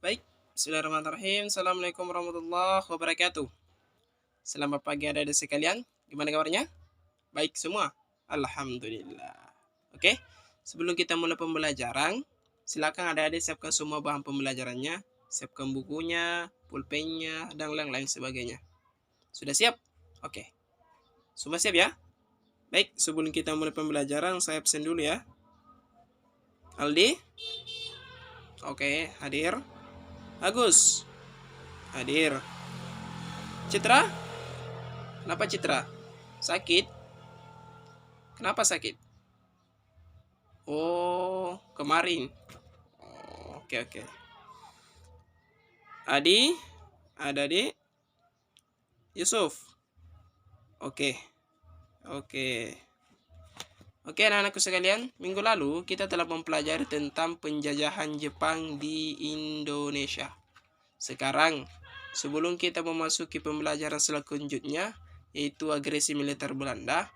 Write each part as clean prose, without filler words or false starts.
Baik, bismillahirrahmanirrahim. Assalamualaikum warahmatullahi wabarakatuh. Selamat pagi adik-adik sekalian. Gimana kabarnya? Baik semua? Alhamdulillah. Oke, sebelum kita mulai pembelajaran, silakan adik-adik siapkan semua bahan pembelajarannya, siapkan bukunya, pulpennya, dan lain-lain sebagainya. Sudah siap? Oke, semua siap ya? Baik, sebelum kita mulai pembelajaran, saya absen dulu ya. Aldi? Oke, hadir. Agus? Hadir. Citra? Kenapa Citra? Sakit? Kenapa sakit? Oh, kemarin. Oh, oke. Adi? Ada di? Yusuf? Oke. Oke, anak-anakku sekalian, minggu lalu kita telah mempelajari tentang penjajahan Jepang di Indonesia. Sekarang, sebelum kita memasuki pembelajaran selanjutnya, yaitu agresi militer Belanda,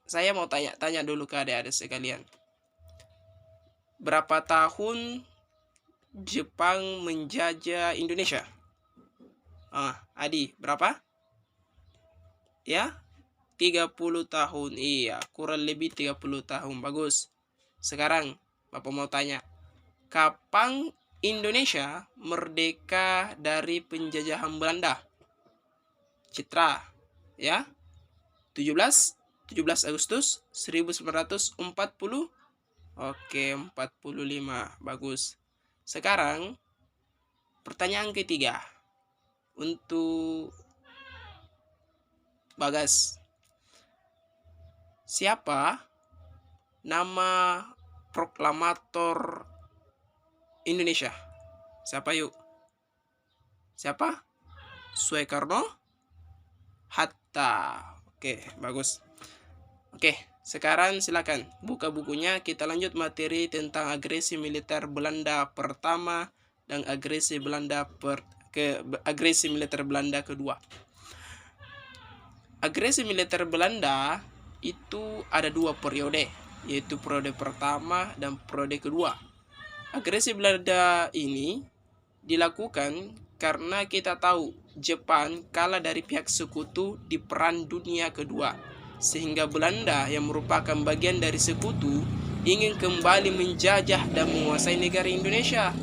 saya mau tanya dulu ke adik-adik sekalian. Berapa tahun Jepang menjajah Indonesia? Adi, berapa? Ya, 30 tahun. Iya, kurang lebih 30 tahun. Bagus. Sekarang, Bapak mau tanya, kapan Indonesia merdeka dari penjajahan Belanda? Citra, ya, 17 Agustus 1940. Oke, 45. Bagus. Sekarang, pertanyaan ketiga untuk Bagas. Siapa nama proklamator Indonesia? Siapa yuk? Siapa? Soekarno Hatta. Oke, bagus. Oke, sekarang silakan buka bukunya. Kita lanjut materi tentang agresi militer Belanda pertama dan agresi militer Belanda kedua. Agresi militer Belanda itu ada dua periode, yaitu periode pertama dan periode kedua. Agresi Belanda ini dilakukan karena kita tahu Jepang kalah dari pihak sekutu di Perang Dunia Kedua, sehingga Belanda yang merupakan bagian dari sekutu ingin kembali menjajah dan menguasai negara Indonesia.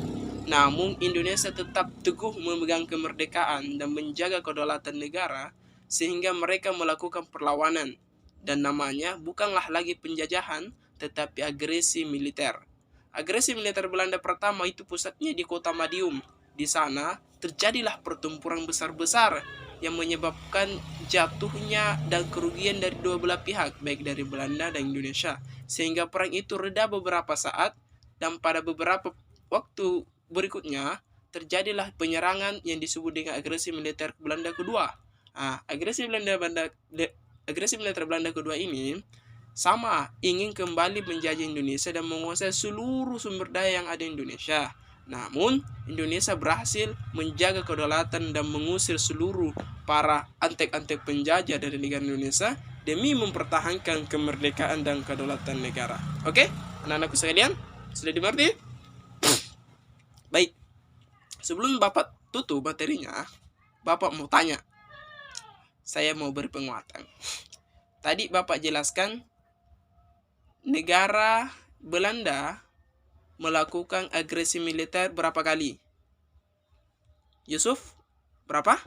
Namun Indonesia tetap teguh memegang kemerdekaan dan menjaga kedaulatan negara, sehingga mereka melakukan perlawanan, dan namanya bukanlah lagi penjajahan tetapi agresi militer. Agresi militer Belanda pertama itu pusatnya di kota Madiun. Di sana terjadilah pertempuran besar-besar yang menyebabkan jatuhnya dan kerugian dari dua belah pihak, baik dari Belanda dan Indonesia, sehingga perang itu reda beberapa saat, dan pada beberapa waktu berikutnya terjadilah penyerangan yang disebut dengan agresi militer Belanda kedua. Agresi militer Belanda kedua ini sama, ingin kembali menjajah Indonesia dan menguasai seluruh sumber daya yang ada di Indonesia. Namun, Indonesia berhasil menjaga kedaulatan dan mengusir seluruh para antek-antek penjajah dari negara Indonesia demi mempertahankan kemerdekaan dan kedaulatan negara. Oke, anak-anakku sekalian, sudah dimengerti? Baik, sebelum Bapak tutup materinya, Bapak mau tanya. Saya mau beri penguatan. Tadi Bapak jelaskan negara Belanda melakukan agresi militer berapa kali? Yusuf, berapa?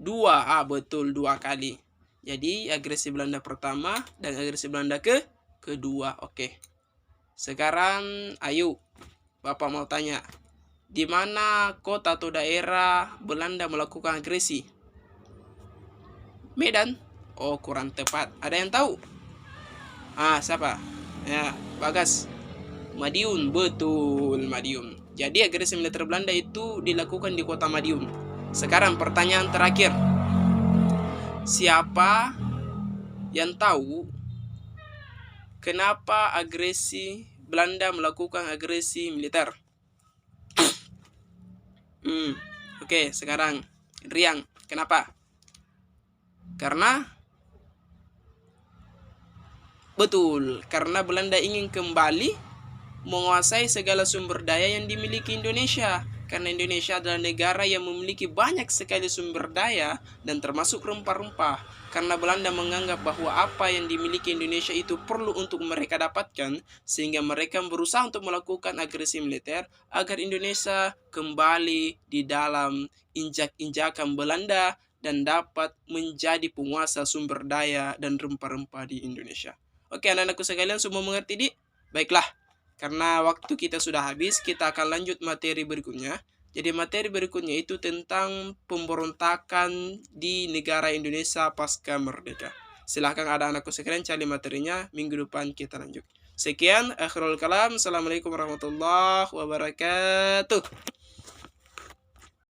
2. Betul, 2 kali. Jadi agresi Belanda pertama dan agresi Belanda kedua. Oke. Sekarang ayo, Bapak mau tanya, di mana kota atau daerah Belanda melakukan agresi? Medan? Oh, kurang tepat. Ada yang tahu? Siapa? Ya, Bagas. Madiun, betul, Madiun. Jadi agresi militer Belanda itu dilakukan di kota Madiun. Sekarang pertanyaan terakhir. Siapa yang tahu kenapa Belanda melakukan agresi militer? Oke, sekarang Riang, kenapa? Karena betul, karena Belanda ingin kembali menguasai segala sumber daya yang dimiliki Indonesia. Karena Indonesia adalah negara yang memiliki banyak sekali sumber daya dan termasuk rempah-rempah. Karena Belanda menganggap bahwa apa yang dimiliki Indonesia itu perlu untuk mereka dapatkan, sehingga mereka berusaha untuk melakukan agresi militer agar Indonesia kembali di dalam injak-injakan Belanda dan dapat menjadi penguasa sumber daya dan rempah-rempah di Indonesia. Oke, anak-anakku sekalian semua mengerti, Dik? Baiklah, karena waktu kita sudah habis, kita akan lanjut materi berikutnya. Jadi materi berikutnya itu tentang pemberontakan di negara Indonesia pasca merdeka. Silahkan ada anakku sekalian cari materinya, minggu depan kita lanjut. Sekian, akhirul kalam. Assalamualaikum warahmatullahi wabarakatuh.